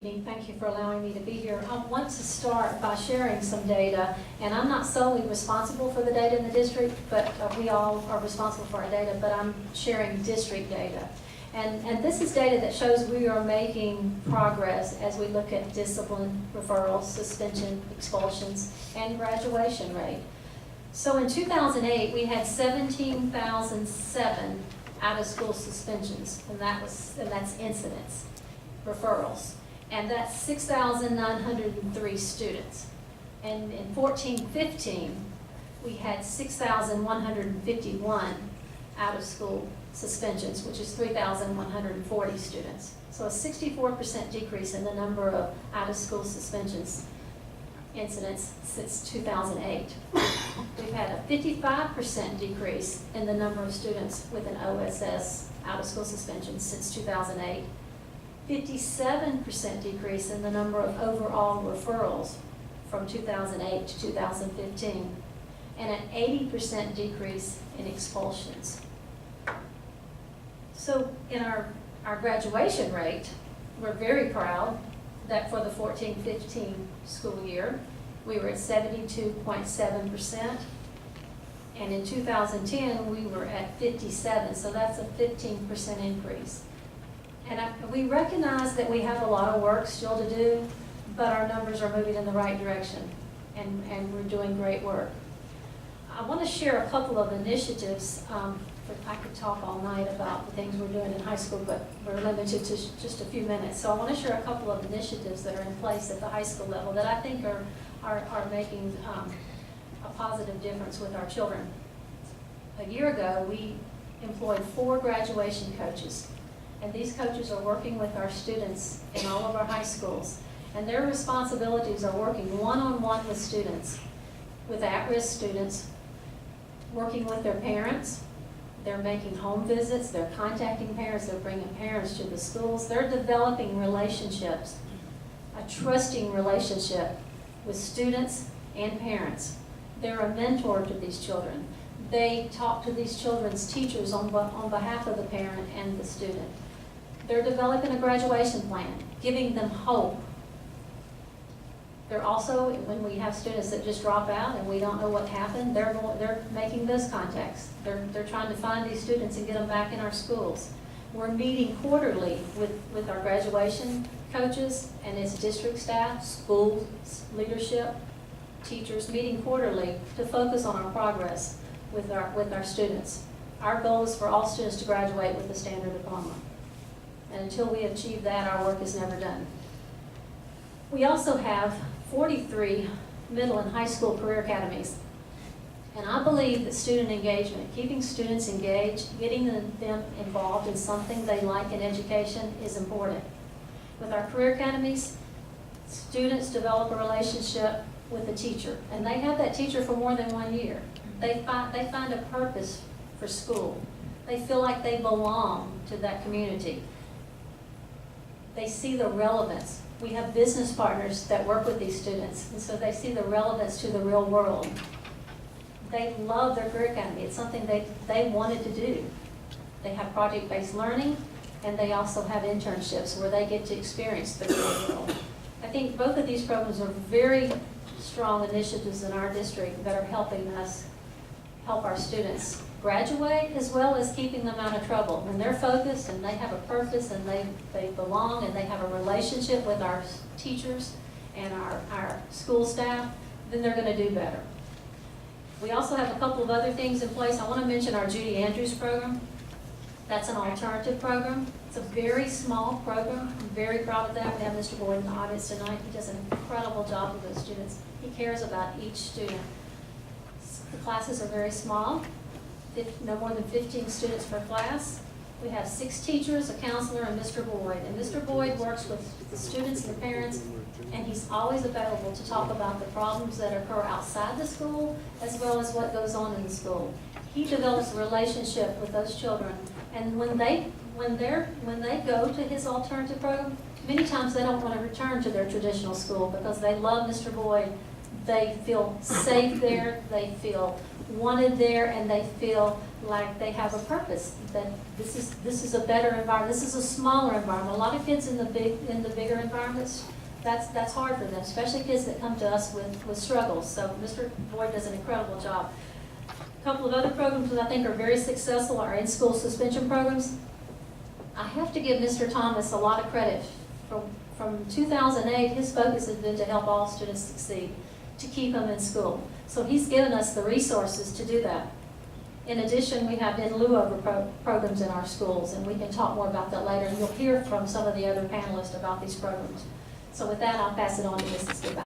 Thank you for allowing me to be here. I want to start by sharing some data, and I'm not solely responsible for the data in the district, but we all are responsible for our data, but I'm sharing district data. And this is data that shows we are making progress as we look at discipline, referrals, suspension, expulsions, and graduation rate. So in 2008, we had 17,007 out-of-school suspensions, and that's incidents, referrals. And that's 6,903 students. And in 14-15, we had 6,151 out-of-school suspensions, which is 3,140 students. So a 64% decrease in the number of out-of-school suspensions incidents since 2008. We've had a 55% decrease in the number of students with an OSS out-of-school suspension since 2008. 57% decrease in the number of overall referrals from 2008 to 2015, and an 80% decrease in expulsions. So in our graduation rate, we're very proud that for the 14-15 school year, we were at 72.7%, and in 2010, we were at 57%, so that's a 15% increase. And we recognize that we have a lot of work still to do, but our numbers are moving in the right direction, and we're doing great work. I want to share a couple of initiatives. I could talk all night about the things we're doing in high school, but we're limited to just a few minutes. So I want to share a couple of initiatives that are in place at the high school level that I think are making a positive difference with our children. A year ago, we employed 4 graduation coaches. And these coaches are working with our students in all of our high schools. And their responsibilities are working one-on-one with students, with at-risk students, working with their parents. They're making home visits, they're contacting parents, they're bringing parents to the schools. They're developing relationships, a trusting relationship with students and parents. They're a mentor to these children. They talk to these children's teachers on behalf of the parent and the student. They're developing a graduation plan, giving them hope. They're also, when we have students that just drop out and we don't know what happened, they're making those contacts. They're trying to find these students and get them back in our schools. We're meeting quarterly with our graduation coaches and its district staff, school leadership, teachers, meeting quarterly to focus on our progress with our students. Our goal is for all students to graduate with a standard diploma. And until we achieve that, our work is never done. We also have 43 middle and high school career academies. And I believe that student engagement, keeping students engaged, getting them involved in something they like in education is important. With our career academies, students develop a relationship with a teacher, and they have that teacher for more than 1 year. They find a purpose for school. They feel like they belong to that community. They see the relevance. We have business partners that work with these students, and so they see the relevance to the real world. They love their career academy. It's something they wanted to do. They have project-based learning, and they also have internships where they get to experience the real world. I think both of these programs are very strong initiatives in our district that are helping us help our students graduate, as well as keeping them out of trouble. When they're focused and they have a purpose and they belong and they have a relationship with our teachers and our school staff, then they're going to do better. We also have a couple of other things in place. I want to mention our Judy Andrews program. That's an alternative program. It's a very small program. I'm very proud of that. We have Mr. Boyd in the audience tonight. He does an incredible job with those students. He cares about each student. The classes are very small, no more than 15 students per class. We have 6 teachers, a counselor, and Mr. Boyd. And Mr. Boyd works with the students and the parents, and he's always available to talk about the problems that occur outside the school, as well as what goes on in the school. He develops a relationship with those children, and when they go to his alternative program, many times they don't want to return to their traditional school because they love Mr. Boyd They feel safe there, they feel wanted there, and they feel like they have a purpose, that this is a better environment, this is a smaller environment. A lot of kids in the bigger environments, that's hard for them, especially kids that come to us with struggles. So Mr. Boyd does an incredible job. A couple of other programs that I think are very successful are in-school suspension programs. I have to give Mr. Thomas a lot of credit. From 2008, his focus has been to help all students succeed, to keep them in school. So he's given us the resources to do that. In addition, we have in lieu of programs in our schools, and we can talk more about that later. And you'll hear from some of the other panelists about these programs. So with that, I'll pass it on to Mrs. Goodbye.